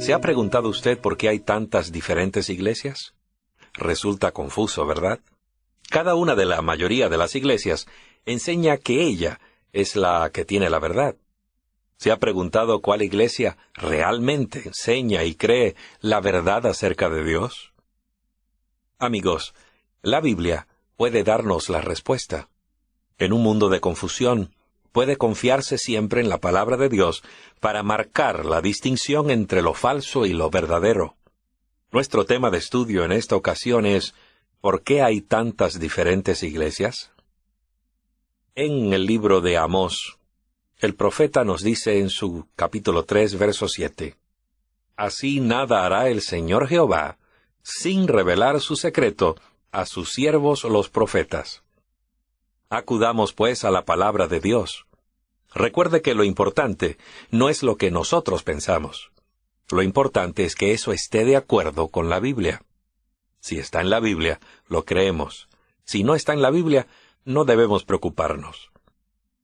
¿Se ha preguntado usted por qué hay tantas diferentes iglesias? Resulta confuso, ¿verdad? Cada una de la mayoría de las iglesias enseña que ella es la que tiene la verdad. ¿Se ha preguntado cuál iglesia realmente enseña y cree la verdad acerca de Dios? Amigos, la Biblia puede darnos la respuesta. En un mundo de confusión, puede confiarse siempre en la palabra de Dios para marcar la distinción entre lo falso y lo verdadero. Nuestro tema de estudio en esta ocasión es ¿por qué hay tantas diferentes iglesias? En el libro de Amós, el profeta nos dice en su capítulo 3, verso 7, «Así nada hará el Señor Jehová, sin revelar su secreto a sus siervos los profetas». Acudamos pues a la palabra de Dios. Recuerde que lo importante no es lo que nosotros pensamos. Lo importante es que eso esté de acuerdo con la Biblia. Si está en la Biblia, lo creemos. Si no está en la Biblia, no debemos preocuparnos.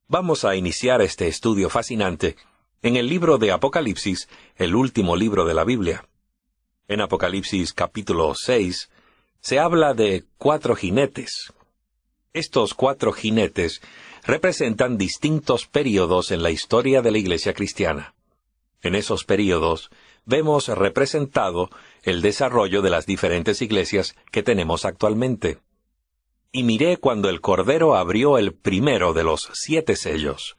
Vamos a iniciar este estudio fascinante en el libro de Apocalipsis, el último libro de la Biblia. En Apocalipsis capítulo 6, se habla de 4 jinetes. Estos 4 jinetes representan distintos períodos en la historia de la Iglesia cristiana. En esos períodos vemos representado el desarrollo de las diferentes iglesias que tenemos actualmente. Y miré cuando el Cordero abrió el primero de los 7 sellos,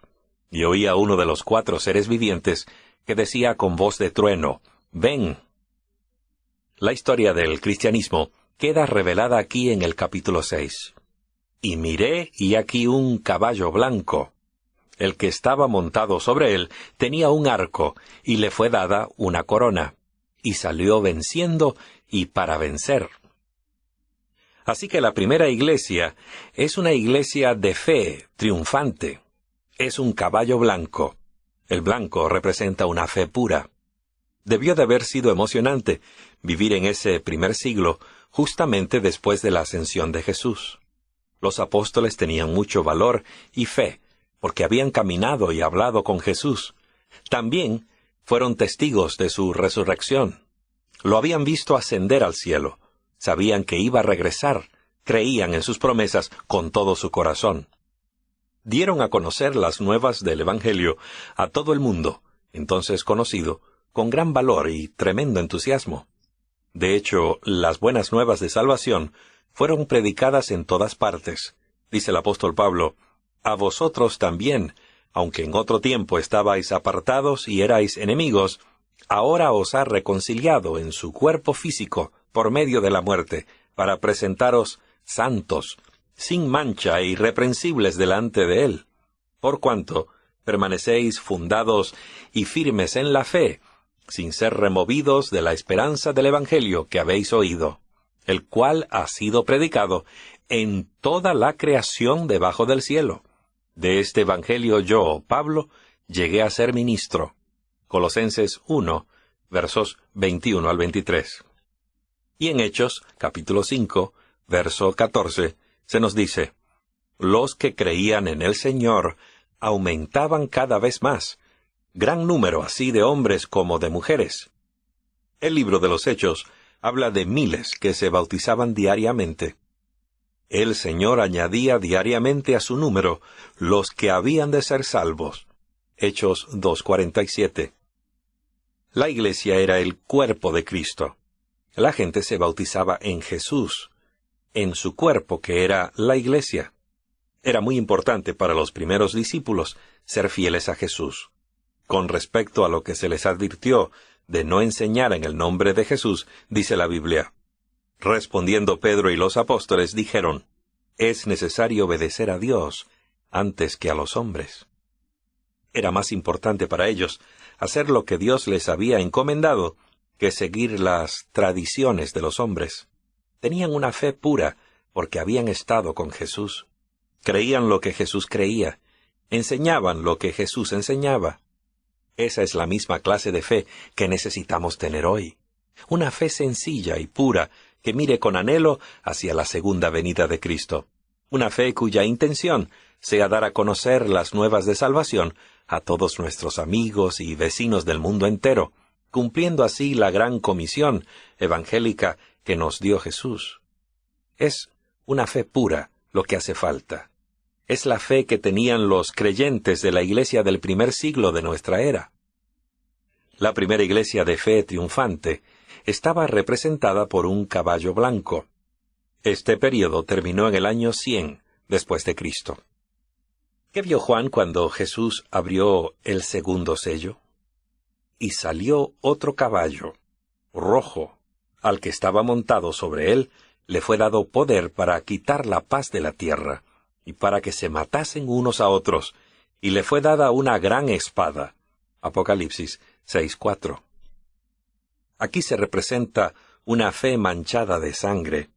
y oí a uno de los 4 seres vivientes que decía con voz de trueno, «Ven». La historia del cristianismo queda revelada aquí en el capítulo 6. «Y miré, y aquí un caballo blanco. El que estaba montado sobre él tenía un arco, y le fue dada una corona, y salió venciendo y para vencer». Así que la primera iglesia es una iglesia de fe, triunfante. Es un caballo blanco. El blanco representa una fe pura. Debió de haber sido emocionante vivir en ese primer siglo, justamente después de la ascensión de Jesús. Los apóstoles tenían mucho valor y fe, porque habían caminado y hablado con Jesús. También fueron testigos de su resurrección. Lo habían visto ascender al cielo. Sabían que iba a regresar, creían en sus promesas con todo su corazón. Dieron a conocer las nuevas del Evangelio a todo el mundo, entonces conocido, con gran valor y tremendo entusiasmo. De hecho, las buenas nuevas de salvación fueron predicadas en todas partes. Dice el apóstol Pablo, «A vosotros también, aunque en otro tiempo estabais apartados y erais enemigos, ahora os ha reconciliado en su cuerpo físico por medio de la muerte, para presentaros santos, sin mancha e irreprensibles delante de él, por cuanto permanecéis fundados y firmes en la fe, sin ser removidos de la esperanza del Evangelio que habéis oído, el cual ha sido predicado en toda la creación debajo del cielo. De este Evangelio yo, Pablo, llegué a ser ministro». Colosenses 1, versos 21 al 23. Y en Hechos, capítulo 5, verso 14, se nos dice, «Los que creían en el Señor aumentaban cada vez más, gran número así de hombres como de mujeres». El libro de los Hechos habla de miles que se bautizaban diariamente. El Señor añadía diariamente a su número los que habían de ser salvos. Hechos 2:47. La iglesia era el cuerpo de Cristo. La gente se bautizaba en Jesús, en su cuerpo que era la iglesia. Era muy importante para los primeros discípulos ser fieles a Jesús. Con respecto a lo que se les advirtió de no enseñar en el nombre de Jesús, dice la Biblia, «Respondiendo Pedro y los apóstoles dijeron, es necesario obedecer a Dios antes que a los hombres». Era más importante para ellos hacer lo que Dios les había encomendado que seguir las tradiciones de los hombres. Tenían una fe pura porque habían estado con Jesús. Creían lo que Jesús creía. Enseñaban lo que Jesús enseñaba. Esa es la misma clase de fe que necesitamos tener hoy. Una fe sencilla y pura que mire con anhelo hacia la segunda venida de Cristo. Una fe cuya intención sea dar a conocer las nuevas de salvación a todos nuestros amigos y vecinos del mundo entero, cumpliendo así la gran comisión evangélica que nos dio Jesús. Es una fe pura lo que hace falta. Es la fe que tenían los creyentes de la iglesia del primer siglo de nuestra era. La primera iglesia de fe triunfante estaba representada por un caballo blanco. Este período terminó en el año 100 después de Cristo. ¿Qué vio Juan cuando Jesús abrió el segundo sello? Y salió otro caballo, rojo. Al que estaba montado sobre él, le fue dado poder para quitar la paz de la tierra, y para que se matasen unos a otros, y le fue dada una gran espada. Apocalipsis 6:4. Aquí se representa una fe manchada de sangre.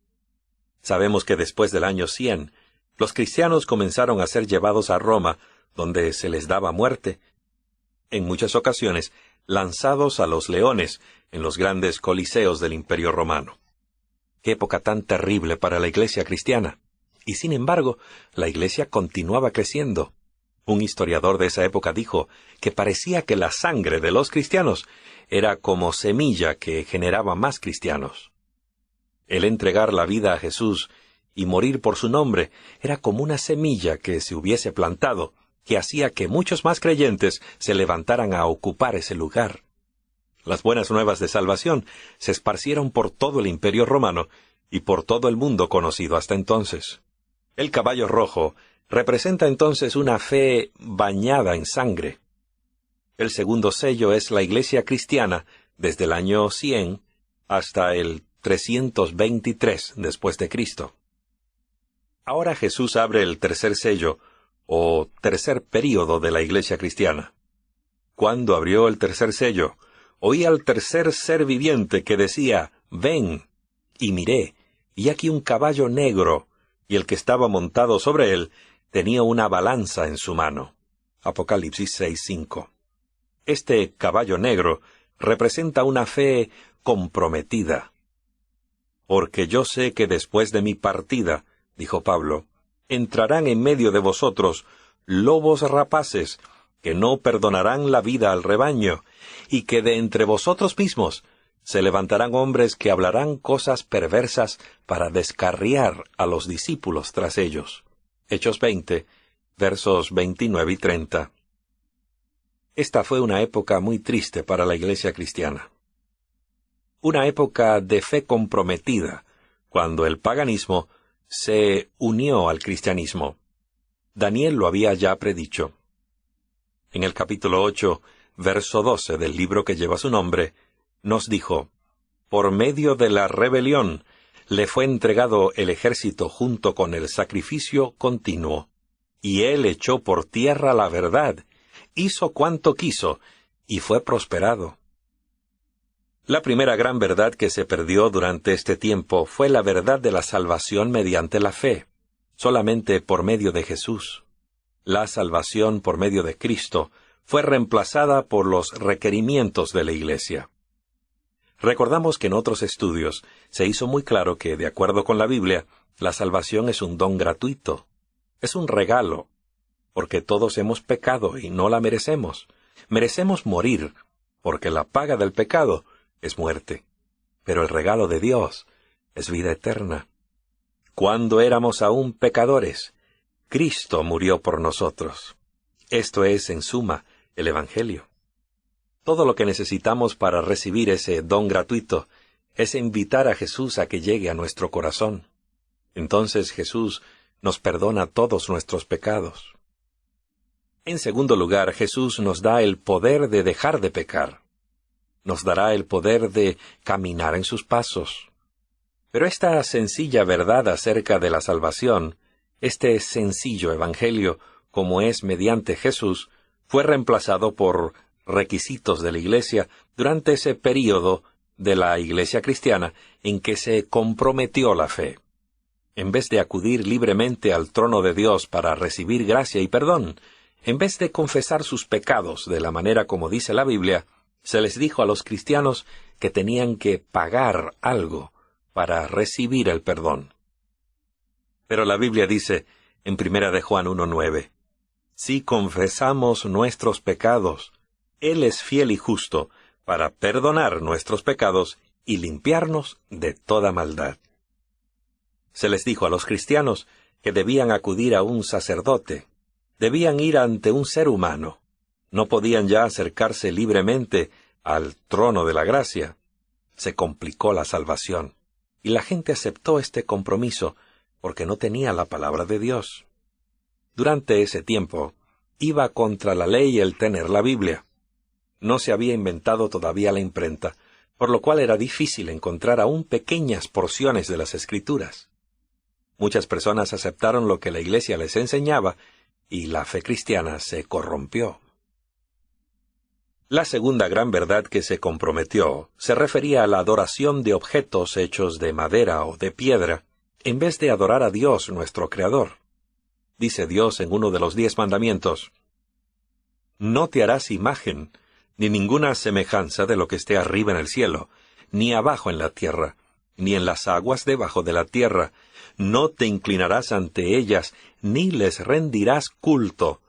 Sabemos que después del año 100, los cristianos comenzaron a ser llevados a Roma, donde se les daba muerte, en muchas ocasiones lanzados a los leones en los grandes coliseos del Imperio Romano. Qué época tan terrible para la iglesia cristiana. Y sin embargo, la iglesia continuaba creciendo. Un historiador de esa época dijo que parecía que la sangre de los cristianos era como semilla que generaba más cristianos. El entregar la vida a Jesús y morir por su nombre era como una semilla que se hubiese plantado, que hacía que muchos más creyentes se levantaran a ocupar ese lugar. Las buenas nuevas de salvación se esparcieron por todo el Imperio Romano y por todo el mundo conocido hasta entonces. El caballo rojo representa entonces una fe bañada en sangre. El segundo sello es la iglesia cristiana desde el año 100 hasta el 323 después de Cristo. Ahora Jesús abre el tercer sello, o tercer período de la iglesia cristiana. Cuando abrió el tercer sello, oí al tercer ser viviente que decía, «Ven», y miré, y aquí un caballo negro, y el que estaba montado sobre él tenía una balanza en su mano. Apocalipsis 6:5. Este caballo negro representa una fe comprometida. Porque yo sé que después de mi partida, dijo Pablo, entrarán en medio de vosotros lobos rapaces, que no perdonarán la vida al rebaño, y que de entre vosotros mismos se levantarán hombres que hablarán cosas perversas para descarriar a los discípulos tras ellos. Hechos 20, versos 29 y 30. Esta fue una época muy triste para la iglesia cristiana. Una época de fe comprometida, cuando el paganismo se unió al cristianismo. Daniel lo había ya predicho. En el capítulo 8, verso 12 del libro que lleva su nombre, nos dijo, «Por medio de la rebelión le fue entregado el ejército junto con el sacrificio continuo, y él echó por tierra la verdad, hizo cuanto quiso, y fue prosperado». La primera gran verdad que se perdió durante este tiempo fue la verdad de la salvación mediante la fe, solamente por medio de Jesús. La salvación por medio de Cristo fue reemplazada por los requerimientos de la Iglesia. Recordamos que en otros estudios se hizo muy claro que, de acuerdo con la Biblia, la salvación es un don gratuito. Es un regalo, porque todos hemos pecado y no la merecemos. Merecemos morir, porque la paga del pecado es muerte. Pero el regalo de Dios es vida eterna. Cuando éramos aún pecadores, Cristo murió por nosotros. Esto es, en suma, el Evangelio. Todo lo que necesitamos para recibir ese don gratuito es invitar a Jesús a que llegue a nuestro corazón. Entonces Jesús nos perdona todos nuestros pecados. En segundo lugar, Jesús nos da el poder de dejar de pecar. Nos dará el poder de caminar en sus pasos. Pero esta sencilla verdad acerca de la salvación, este sencillo evangelio, como es mediante Jesús, fue reemplazado por requisitos de la Iglesia durante ese período de la Iglesia cristiana en que se comprometió la fe. En vez de acudir libremente al trono de Dios para recibir gracia y perdón, en vez de confesar sus pecados de la manera como dice la Biblia, se les dijo a los cristianos que tenían que pagar algo para recibir el perdón. Pero la Biblia dice, en 1 de Juan 1:9, «Si confesamos nuestros pecados, Él es fiel y justo para perdonar nuestros pecados y limpiarnos de toda maldad. Se les dijo a los cristianos que debían acudir a un sacerdote, debían ir ante un ser humano, no podían ya acercarse libremente al trono de la gracia. Se complicó la salvación, y la gente aceptó este compromiso porque no tenía la palabra de Dios. Durante ese tiempo, iba contra la ley el tener la Biblia. No se había inventado todavía la imprenta, por lo cual era difícil encontrar aún pequeñas porciones de las Escrituras. Muchas personas aceptaron lo que la Iglesia les enseñaba, y la fe cristiana se corrompió. La segunda gran verdad que se comprometió se refería a la adoración de objetos hechos de madera o de piedra, en vez de adorar a Dios nuestro Creador. Dice Dios en uno de los 10 mandamientos: «No te harás imagen, ni ninguna semejanza de lo que esté arriba en el cielo, ni abajo en la tierra, ni en las aguas debajo de la tierra. No te inclinarás ante ellas, ni les rendirás culto,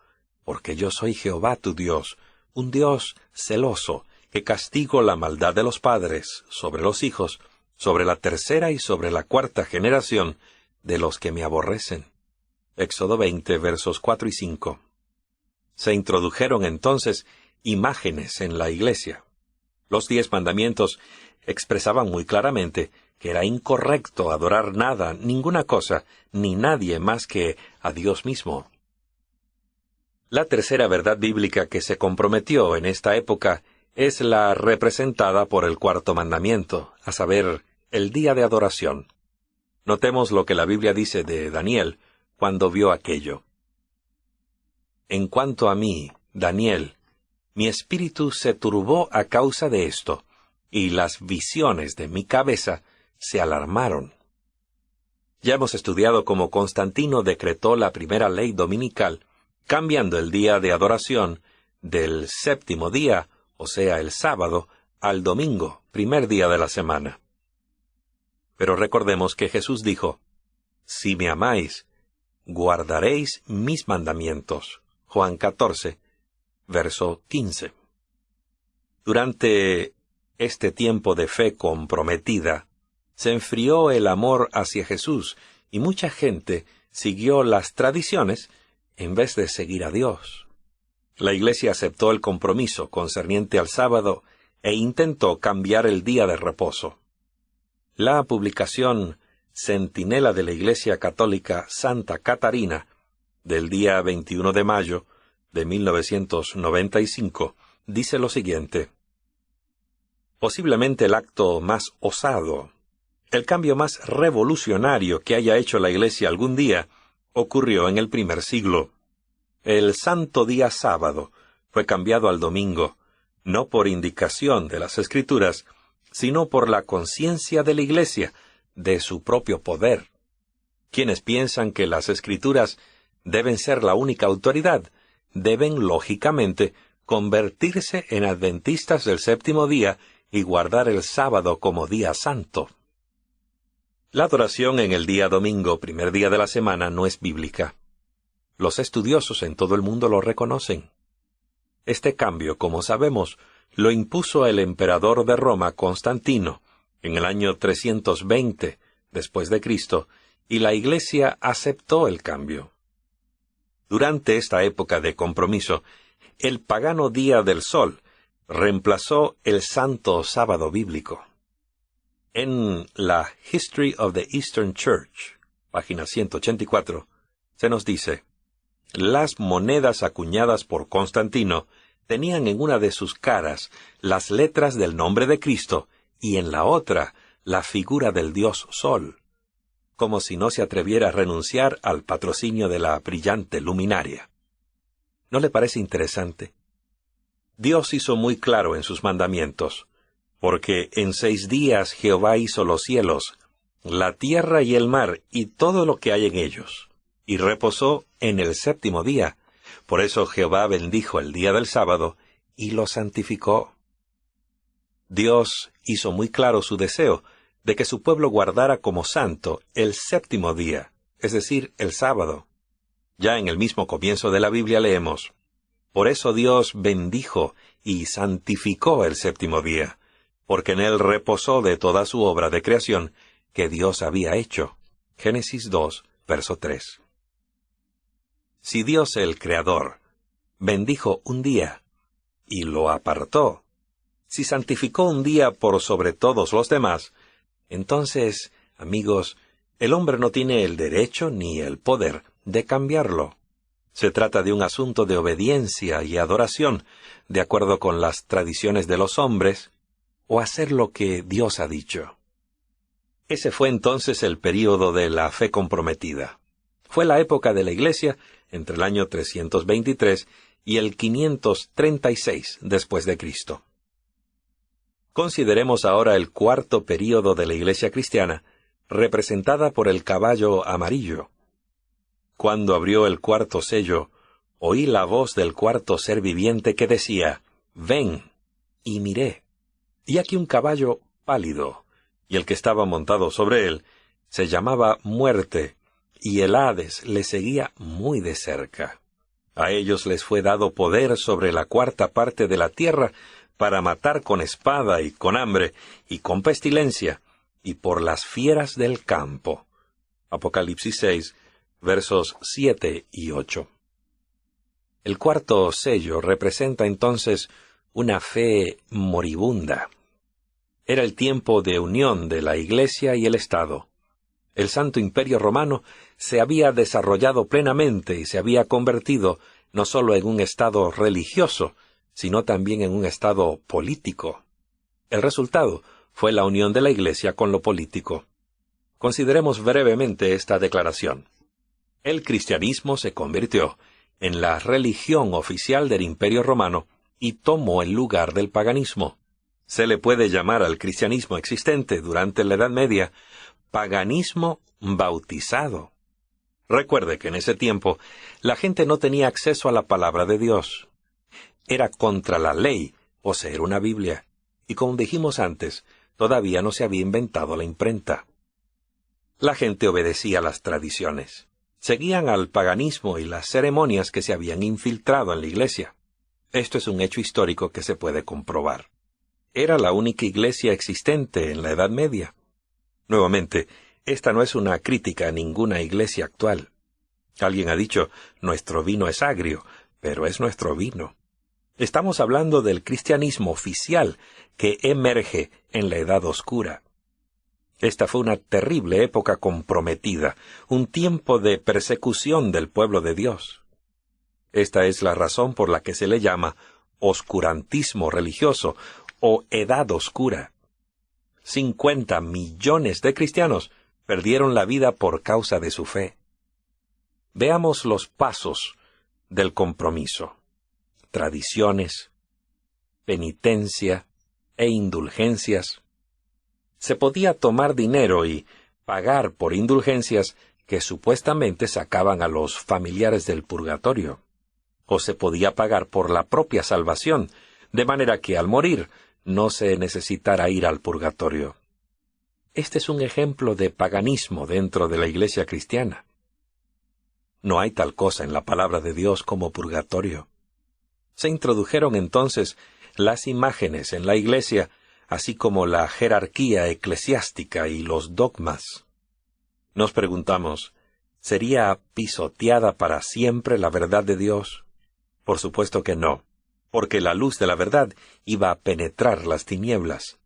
porque yo soy Jehová tu Dios, un Dios celoso, que castigo la maldad de los padres sobre los hijos, sobre la tercera y sobre la cuarta generación de los que me aborrecen». Éxodo 20, versos 4 y 5. Se introdujeron entonces imágenes en la Iglesia. Los 10 mandamientos expresaban muy claramente que era incorrecto adorar nada, ninguna cosa, ni nadie más que a Dios mismo. La tercera verdad bíblica que se comprometió en esta época es la representada por el cuarto mandamiento, a saber, el día de adoración. Notemos lo que la Biblia dice de Daniel cuando vio aquello. «En cuanto a mí, Daniel, mi espíritu se turbó a causa de esto, y las visiones de mi cabeza se alarmaron». Ya hemos estudiado cómo Constantino decretó la primera ley dominical, cambiando el día de adoración del 7º día, o sea, el sábado, al domingo, primer día de la semana. Pero recordemos que Jesús dijo: «Si me amáis, guardaréis mis mandamientos». Juan 14, verso 15. Durante este tiempo de fe comprometida, se enfrió el amor hacia Jesús, y mucha gente siguió las tradiciones en vez de seguir a Dios. La Iglesia aceptó el compromiso concerniente al sábado e intentó cambiar el día de reposo. La publicación Centinela de la Iglesia Católica Santa Catarina, del día 21 de mayo de 1995, dice lo siguiente: «Posiblemente el acto más osado, el cambio más revolucionario que haya hecho la Iglesia algún día, ocurrió en el primer siglo. El santo día sábado fue cambiado al domingo, no por indicación de las Escrituras, sino por la conciencia de la Iglesia, de su propio poder. Quienes piensan que las Escrituras deben ser la única autoridad, deben, lógicamente, convertirse en adventistas del 7º día y guardar el sábado como día santo». La adoración en el día domingo, primer día de la semana, no es bíblica. Los estudiosos en todo el mundo lo reconocen. Este cambio, como sabemos, lo impuso el emperador de Roma, Constantino, en el año 320 después de Cristo, y la Iglesia aceptó el cambio. Durante esta época de compromiso, el pagano Día del Sol reemplazó el santo sábado bíblico. En la History of the Eastern Church, página 184, se nos dice: «Las monedas acuñadas por Constantino tenían en una de sus caras las letras del nombre de Cristo y en la otra la figura del dios Sol, como si no se atreviera a renunciar al patrocinio de la brillante luminaria». ¿No le parece interesante? Dios hizo muy claro en sus mandamientos: «Porque en 6 días Jehová hizo los cielos, la tierra y el mar, y todo lo que hay en ellos, y reposó en el 7º día. Por eso Jehová bendijo el día del sábado, y lo santificó». Dios hizo muy claro su deseo de que su pueblo guardara como santo el 7º día, es decir, el sábado. Ya en el mismo comienzo de la Biblia leemos: «Por eso Dios bendijo y santificó el séptimo día, porque en él reposó de toda su obra de creación que Dios había hecho. Génesis 2, verso 3. Si Dios el Creador bendijo un día y lo apartó, si santificó un día por sobre todos los demás, entonces, amigos, el hombre no tiene el derecho ni el poder de cambiarlo. Se trata de un asunto de obediencia y adoración, de acuerdo con las tradiciones de los hombres, o hacer lo que Dios ha dicho. Ese fue entonces el período de la fe comprometida. Fue la época de la Iglesia entre el año 323 y el 536 después de Cristo. Consideremos ahora el cuarto período de la Iglesia cristiana, representada por el caballo amarillo. Cuando abrió el cuarto sello, oí la voz del cuarto ser viviente que decía, «Ven», y miré, y aquí un caballo pálido, y el que estaba montado sobre él se llamaba Muerte, y el Hades le seguía muy de cerca. A ellos les fue dado poder sobre la cuarta parte de la tierra para matar con espada y con hambre y con pestilencia y por las fieras del campo. Apocalipsis 6, versos 7 y 8. El cuarto sello representa entonces una fe moribunda. Era el tiempo de unión de la Iglesia y el Estado. El Santo Imperio Romano se había desarrollado plenamente y se había convertido no solo en un Estado religioso, sino también en un Estado político. El resultado fue la unión de la Iglesia con lo político. Consideremos brevemente esta declaración. El cristianismo se convirtió en la religión oficial del Imperio Romano y tomó el lugar del paganismo. Se le puede llamar al cristianismo existente durante la Edad Media paganismo bautizado. Recuerde que en ese tiempo la gente no tenía acceso a la palabra de Dios. Era contra la ley poseer una Biblia, y como dijimos antes, todavía no se había inventado la imprenta. La gente obedecía las tradiciones. Seguían al paganismo y las ceremonias que se habían infiltrado en la Iglesia. Esto es un hecho histórico que se puede comprobar. Era la única iglesia existente en la Edad Media. Nuevamente, esta no es una crítica a ninguna iglesia actual. Alguien ha dicho, nuestro vino es agrio, pero es nuestro vino. Estamos hablando del cristianismo oficial que emerge en la Edad Oscura. Esta fue una terrible época comprometida, un tiempo de persecución del pueblo de Dios. Esta es la razón por la que se le llama oscurantismo religioso o Edad Oscura. 50 millones de cristianos perdieron la vida por causa de su fe. Veamos los pasos del compromiso. Tradiciones, penitencia e indulgencias. Se podía tomar dinero y pagar por indulgencias que supuestamente sacaban a los familiares del purgatorio. O se podía pagar por la propia salvación, de manera que al morir no se necesitara ir al purgatorio. Este es un ejemplo de paganismo dentro de la Iglesia cristiana. No hay tal cosa en la palabra de Dios como purgatorio. Se introdujeron entonces las imágenes en la Iglesia, así como la jerarquía eclesiástica y los dogmas. Nos preguntamos, ¿sería pisoteada para siempre la verdad de Dios? Por supuesto que no, porque la luz de la verdad iba a penetrar las tinieblas.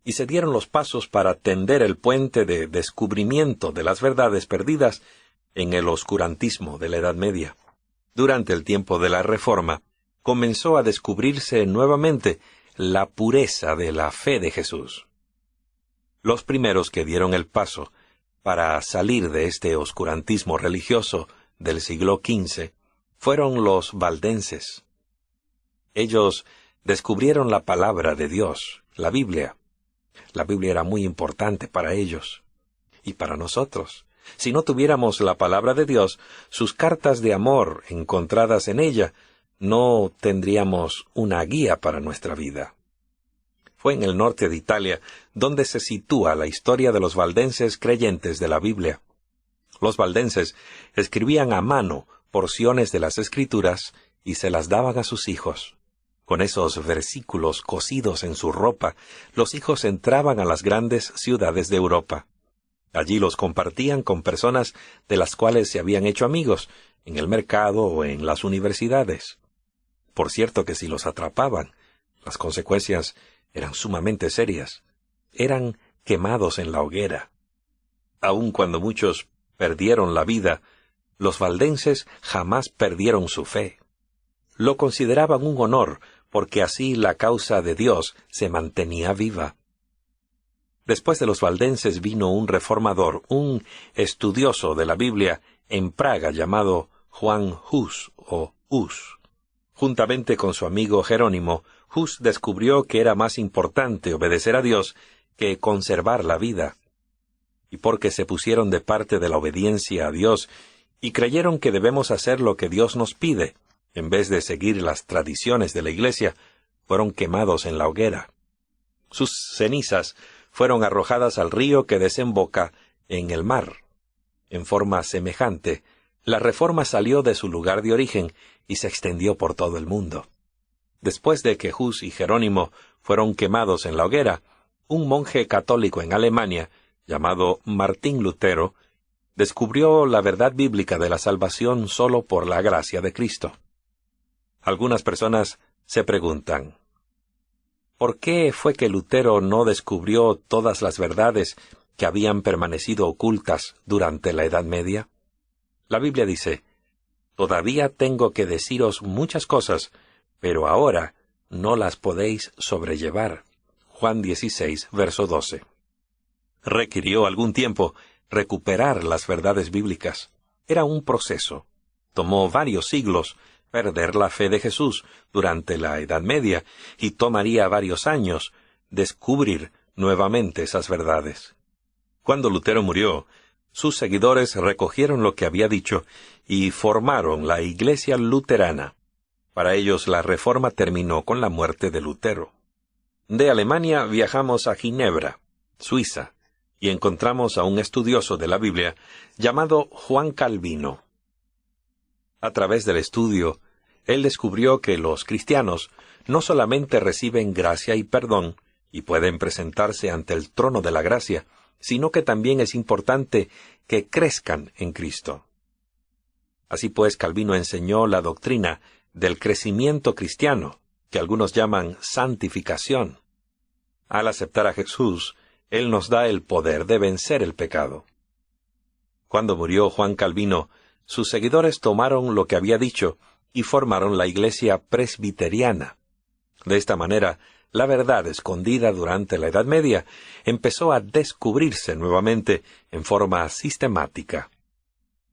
Y se dieron los pasos para tender el puente de descubrimiento de las verdades perdidas en el oscurantismo de la Edad Media. Durante el tiempo de la Reforma, comenzó a descubrirse nuevamente la pureza de la fe de Jesús. Los primeros que dieron el paso para salir de este oscurantismo religioso del siglo XV fueron los valdenses. Ellos descubrieron la palabra de Dios, la Biblia. La Biblia era muy importante para ellos y para nosotros. Si no tuviéramos la palabra de Dios, sus cartas de amor encontradas en ella, no tendríamos una guía para nuestra vida. Fue en el norte de Italia donde se sitúa la historia de los valdenses creyentes de la Biblia. Los valdenses escribían a mano porciones de las Escrituras y se las daban a sus hijos. Con esos versículos cosidos en su ropa, los hijos entraban a las grandes ciudades de Europa. Allí los compartían con personas de las cuales se habían hecho amigos, en el mercado o en las universidades. Por cierto que si los atrapaban, las consecuencias eran sumamente serias. Eran quemados en la hoguera. Aun cuando muchos perdieron la vida, los valdenses jamás perdieron su fe. Lo consideraban un honor, porque así la causa de Dios se mantenía viva. Después de los valdenses vino un reformador, un estudioso de la Biblia en Praga llamado Juan Hus o Hus. Juntamente con su amigo Jerónimo, Hus descubrió que era más importante obedecer a Dios que conservar la vida. Y porque se pusieron de parte de la obediencia a Dios y creyeron que debemos hacer lo que Dios nos pide, en vez de seguir las tradiciones de la Iglesia, fueron quemados en la hoguera. Sus cenizas fueron arrojadas al río que desemboca en el mar. En forma semejante, la Reforma salió de su lugar de origen y se extendió por todo el mundo. Después de que Hus y Jerónimo fueron quemados en la hoguera, un monje católico en Alemania, llamado Martín Lutero, descubrió la verdad bíblica de la salvación solo por la gracia de Cristo. Algunas personas se preguntan, ¿por qué fue que Lutero no descubrió todas las verdades que habían permanecido ocultas durante la Edad Media? La Biblia dice, «Todavía tengo que deciros muchas cosas, pero ahora no las podéis sobrellevar». Juan 16, verso 12. Requirió algún tiempo recuperar las verdades bíblicas. Era un proceso. Tomó varios siglos perder la fe de Jesús durante la Edad Media y tomaría varios años descubrir nuevamente esas verdades. Cuando Lutero murió, sus seguidores recogieron lo que había dicho y formaron la Iglesia Luterana. Para ellos la Reforma terminó con la muerte de Lutero. De Alemania viajamos a Ginebra, Suiza, y encontramos a un estudioso de la Biblia llamado Juan Calvino. A través del estudio, él descubrió que los cristianos no solamente reciben gracia y perdón, y pueden presentarse ante el trono de la gracia, sino que también es importante que crezcan en Cristo. Así pues, Calvino enseñó la doctrina del crecimiento cristiano, que algunos llaman santificación. Al aceptar a Jesús, Él nos da el poder de vencer el pecado. Cuando murió Juan Calvino, sus seguidores tomaron lo que había dicho y formaron la Iglesia Presbiteriana. De esta manera, la verdad escondida durante la Edad Media empezó a descubrirse nuevamente en forma sistemática.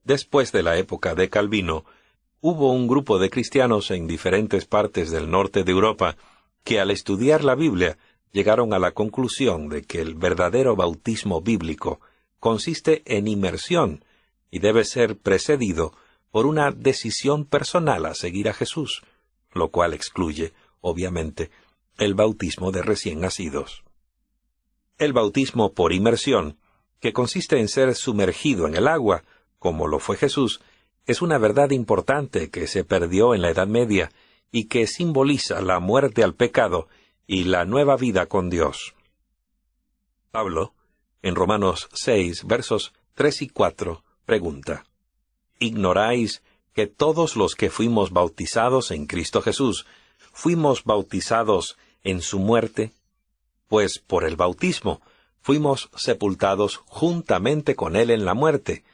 Después de la época de Calvino, hubo un grupo de cristianos en diferentes partes del norte de Europa que al estudiar la Biblia llegaron a la conclusión de que el verdadero bautismo bíblico consiste en inmersión y debe ser precedido por una decisión personal a seguir a Jesús, lo cual excluye, obviamente, el bautismo de recién nacidos. El bautismo por inmersión, que consiste en ser sumergido en el agua, como lo fue Jesús, es una verdad importante que se perdió en la Edad Media y que simboliza la muerte al pecado y la nueva vida con Dios. Pablo, en Romanos 6, versos 3 y 4, pregunta, ¿ignoráis que todos los que fuimos bautizados en Cristo Jesús, fuimos bautizados en su muerte? Pues por el bautismo fuimos sepultados juntamente con Él en la muerte,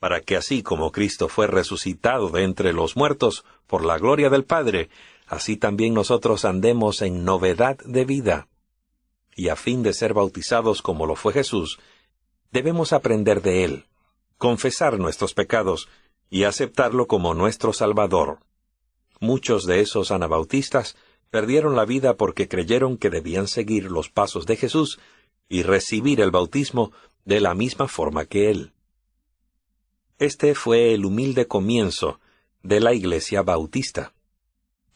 para que así como Cristo fue resucitado de entre los muertos por la gloria del Padre, así también nosotros andemos en novedad de vida. Y a fin de ser bautizados como lo fue Jesús, debemos aprender de Él, confesar nuestros pecados y aceptarlo como nuestro Salvador. Muchos de esos anabautistas perdieron la vida porque creyeron que debían seguir los pasos de Jesús y recibir el bautismo de la misma forma que Él. Este fue el humilde comienzo de la Iglesia Bautista.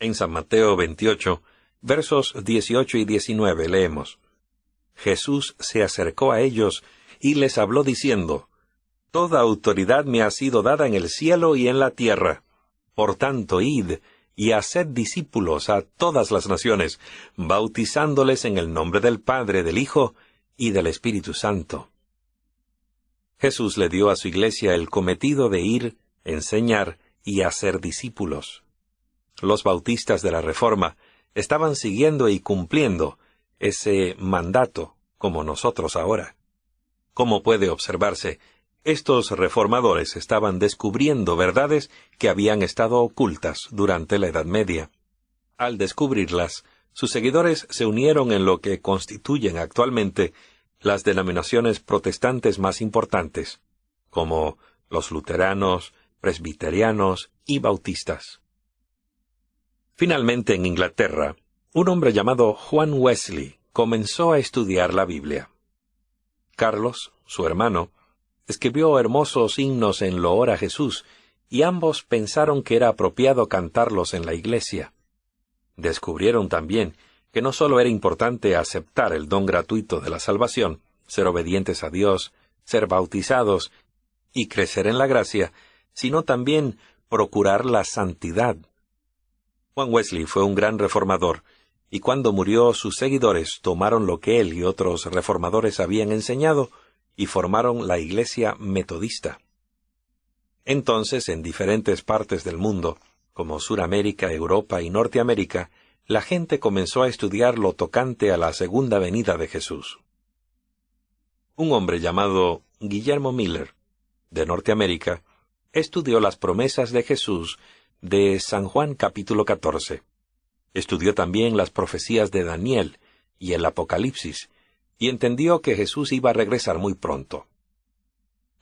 En San Mateo 28, versos 18 y 19 leemos, Jesús se acercó a ellos y les habló diciendo, Toda autoridad me ha sido dada en el cielo y en la tierra. Por tanto, id y haced discípulos a todas las naciones, bautizándoles en el nombre del Padre, del Hijo y del Espíritu Santo. Jesús le dio a su iglesia el cometido de ir, enseñar y hacer discípulos. Los bautistas de la Reforma estaban siguiendo y cumpliendo ese mandato, como nosotros ahora. Como puede observarse, estos reformadores estaban descubriendo verdades que habían estado ocultas durante la Edad Media. Al descubrirlas, sus seguidores se unieron en lo que constituyen actualmente las denominaciones protestantes más importantes, como los luteranos, presbiterianos y bautistas. Finalmente, en Inglaterra, un hombre llamado Juan Wesley comenzó a estudiar la Biblia. Carlos, su hermano, escribió hermosos himnos en loor a Jesús, y ambos pensaron que era apropiado cantarlos en la iglesia. Descubrieron también que no solo era importante aceptar el don gratuito de la salvación, ser obedientes a Dios, ser bautizados y crecer en la gracia, sino también procurar la santidad. Juan Wesley fue un gran reformador, y cuando murió sus seguidores tomaron lo que él y otros reformadores habían enseñado y formaron la Iglesia Metodista. Entonces, en diferentes partes del mundo, como Suramérica, Europa y Norteamérica, la gente comenzó a estudiar lo tocante a la segunda venida de Jesús. Un hombre llamado Guillermo Miller, de Norteamérica, estudió las promesas de Jesús de San Juan capítulo 14. Estudió también las profecías de Daniel y el Apocalipsis, y entendió que Jesús iba a regresar muy pronto.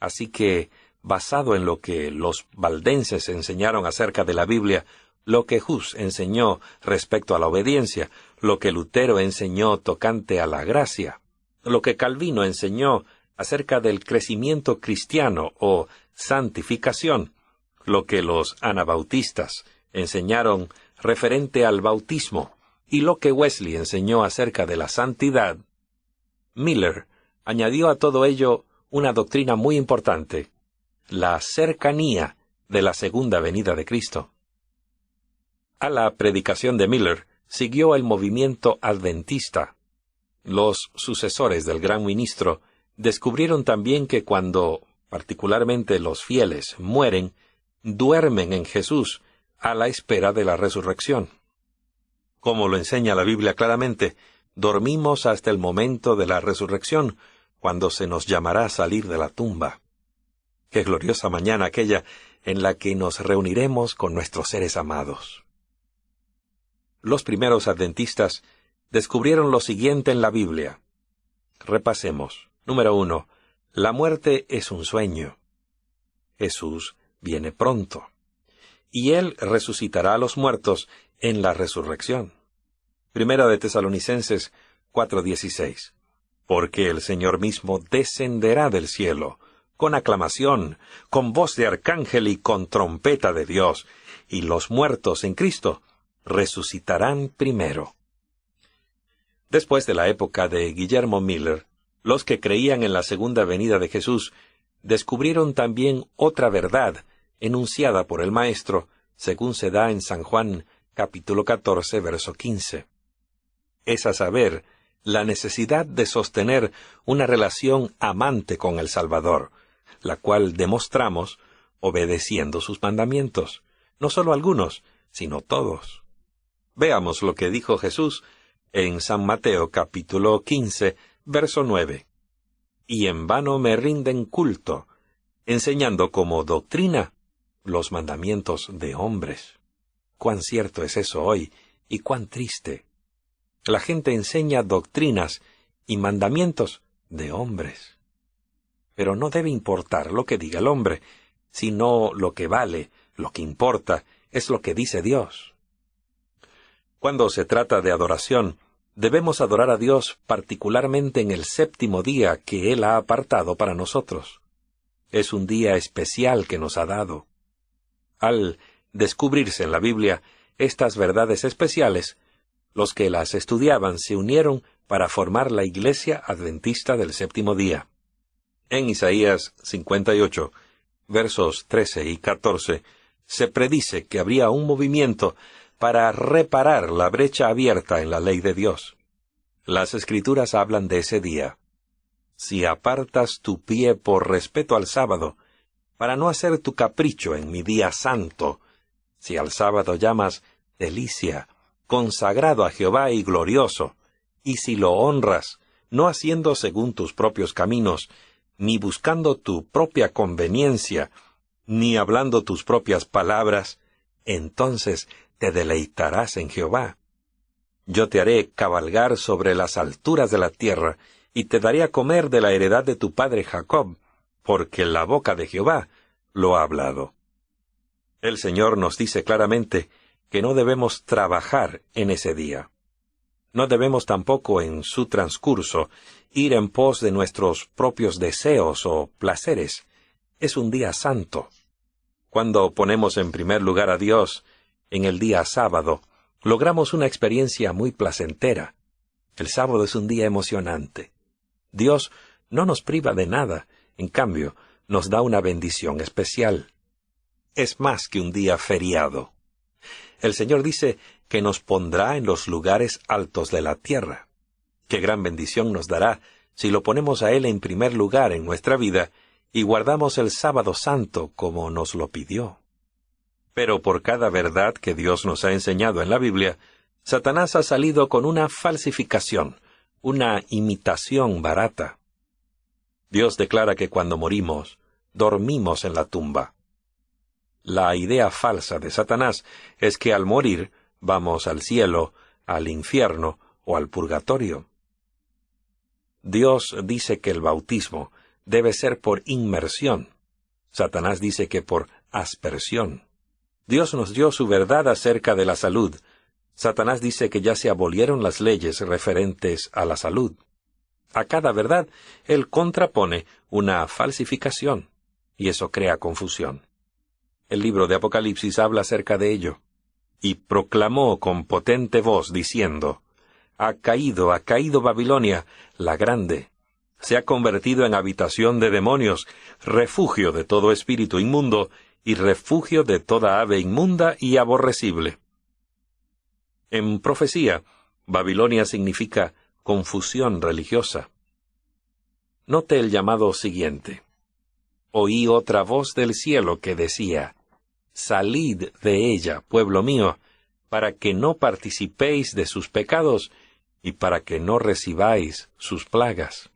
Así que, basado en lo que los valdenses enseñaron acerca de la Biblia, lo que Hus enseñó respecto a la obediencia, lo que Lutero enseñó tocante a la gracia, lo que Calvino enseñó acerca del crecimiento cristiano o santificación, lo que los anabautistas enseñaron referente al bautismo, y lo que Wesley enseñó acerca de la santidad, Miller añadió a todo ello una doctrina muy importante: la cercanía de la segunda venida de Cristo. A la predicación de Miller siguió el movimiento adventista. Los sucesores del gran ministro descubrieron también que cuando, particularmente los fieles, mueren, duermen en Jesús a la espera de la resurrección. Como lo enseña la Biblia claramente, dormimos hasta el momento de la resurrección, cuando se nos llamará a salir de la tumba. Qué gloriosa mañana aquella en la que nos reuniremos con nuestros seres amados. Los primeros adventistas descubrieron lo siguiente en la Biblia. Repasemos. Número 1. La muerte es un sueño. Jesús viene pronto, y Él resucitará a los muertos en la resurrección. Primera de Tesalonicenses 4:16. Porque el Señor mismo descenderá del cielo, con aclamación, con voz de arcángel y con trompeta de Dios, y los muertos en Cristo resucitarán primero. Después de la época de Guillermo Miller, los que creían en la segunda venida de Jesús descubrieron también otra verdad enunciada por el Maestro, según se da en San Juan capítulo 14, verso 15. Es a saber, la necesidad de sostener una relación amante con el Salvador, la cual demostramos obedeciendo sus mandamientos, no solo algunos, sino todos. Veamos lo que dijo Jesús en San Mateo capítulo 15, verso 9. Y en vano me rinden culto, enseñando como doctrina los mandamientos de hombres. Cuán cierto es eso hoy, y cuán triste. La gente enseña doctrinas y mandamientos de hombres. Pero no debe importar lo que diga el hombre, sino lo que vale, lo que importa, es lo que dice Dios. Cuando se trata de adoración, debemos adorar a Dios particularmente en el séptimo día que Él ha apartado para nosotros. Es un día especial que nos ha dado. Al descubrirse en la Biblia estas verdades especiales, los que las estudiaban se unieron para formar la Iglesia Adventista del Séptimo Día. En Isaías 58, versos 13 y 14, se predice que habría un movimiento para reparar la brecha abierta en la ley de Dios. Las Escrituras hablan de ese día. Si apartas tu pie por respeto al sábado, para no hacer tu capricho en mi día santo, si al sábado llamas delicia, consagrado a Jehová y glorioso, y si lo honras, no haciendo según tus propios caminos, ni buscando tu propia conveniencia, ni hablando tus propias palabras, entonces te deleitarás en Jehová. Yo te haré cabalgar sobre las alturas de la tierra, y te daré a comer de la heredad de tu padre Jacob, porque la boca de Jehová lo ha hablado. El Señor nos dice claramente que no debemos trabajar en ese día. No debemos tampoco en su transcurso ir en pos de nuestros propios deseos o placeres. Es un día santo. Cuando ponemos en primer lugar a Dios en el día sábado, logramos una experiencia muy placentera. El sábado es un día emocionante. Dios no nos priva de nada, en cambio, nos da una bendición especial. Es más que un día feriado. El Señor dice que nos pondrá en los lugares altos de la tierra. Qué gran bendición nos dará si lo ponemos a Él en primer lugar en nuestra vida y guardamos el sábado santo como nos lo pidió. Pero por cada verdad que Dios nos ha enseñado en la Biblia, Satanás ha salido con una falsificación, una imitación barata. Dios declara que cuando morimos, dormimos en la tumba. La idea falsa de Satanás es que al morir vamos al cielo, al infierno o al purgatorio. Dios dice que el bautismo debe ser por inmersión. Satanás dice que por aspersión. Dios nos dio su verdad acerca de la salud. Satanás dice que ya se abolieron las leyes referentes a la salud. A cada verdad, él contrapone una falsificación, y eso crea confusión. El libro de Apocalipsis habla acerca de ello. Y proclamó con potente voz, diciendo, ha caído Babilonia, la grande. Se ha convertido en habitación de demonios, refugio de todo espíritu inmundo, y refugio de toda ave inmunda y aborrecible. En profecía, Babilonia significa confusión religiosa. Note el llamado siguiente. Oí otra voz del cielo que decía, salid de ella, pueblo mío, para que no participéis de sus pecados y para que no recibáis sus plagas.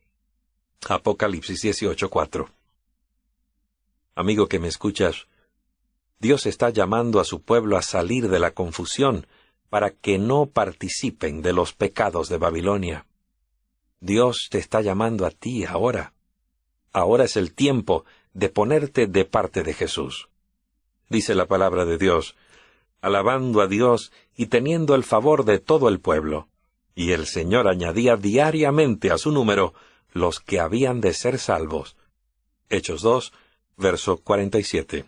Apocalipsis 18:4. Amigo que me escuchas, Dios está llamando a su pueblo a salir de la confusión para que no participen de los pecados de Babilonia. Dios te está llamando a ti ahora. Ahora es el tiempo de ponerte de parte de Jesús. Dice la palabra de Dios, alabando a Dios y teniendo el favor de todo el pueblo. Y el Señor añadía diariamente a su número los que habían de ser salvos. Hechos 2, verso 47.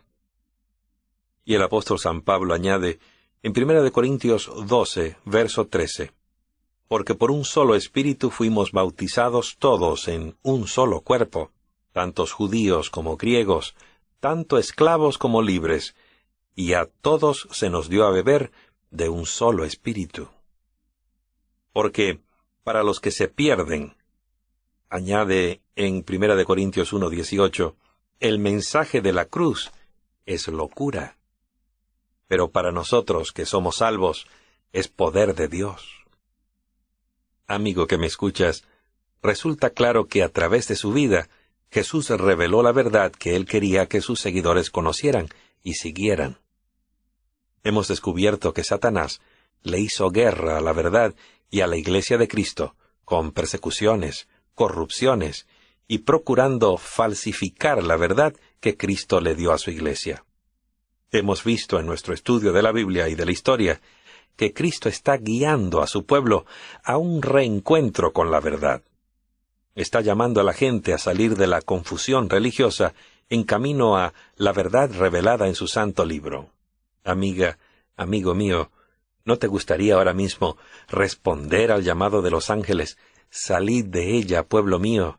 Y el apóstol San Pablo añade, en 1 Corintios 12, verso 13, porque por un solo espíritu fuimos bautizados todos en un solo cuerpo, tantos judíos como griegos, tanto esclavos como libres, y a todos se nos dio a beber de un solo espíritu. Porque para los que se pierden, añade en 1 Corintios 1, 18, el mensaje de la cruz es locura. Pero para nosotros que somos salvos, es poder de Dios. Amigo que me escuchas, resulta claro que a través de su vida, Jesús reveló la verdad que Él quería que sus seguidores conocieran y siguieran. Hemos descubierto que Satanás le hizo guerra a la verdad y a la Iglesia de Cristo, con persecuciones, corrupciones, y procurando falsificar la verdad que Cristo le dio a su Iglesia. Hemos visto en nuestro estudio de la Biblia y de la historia que Cristo está guiando a su pueblo a un reencuentro con la verdad. Está llamando a la gente a salir de la confusión religiosa en camino a la verdad revelada en su santo libro. Amiga, amigo mío, ¿no te gustaría ahora mismo responder al llamado de los ángeles, salid de ella, pueblo mío?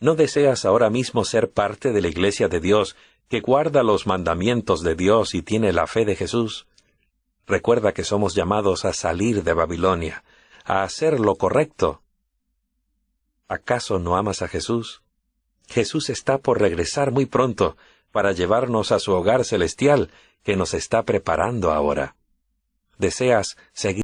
¿No deseas ahora mismo ser parte de la Iglesia de Dios que guarda los mandamientos de Dios y tiene la fe de Jesús? Recuerda que somos llamados a salir de Babilonia, a hacer lo correcto. ¿Acaso no amas a Jesús? Jesús está por regresar muy pronto para llevarnos a su hogar celestial que nos está preparando ahora. ¿Deseas seguir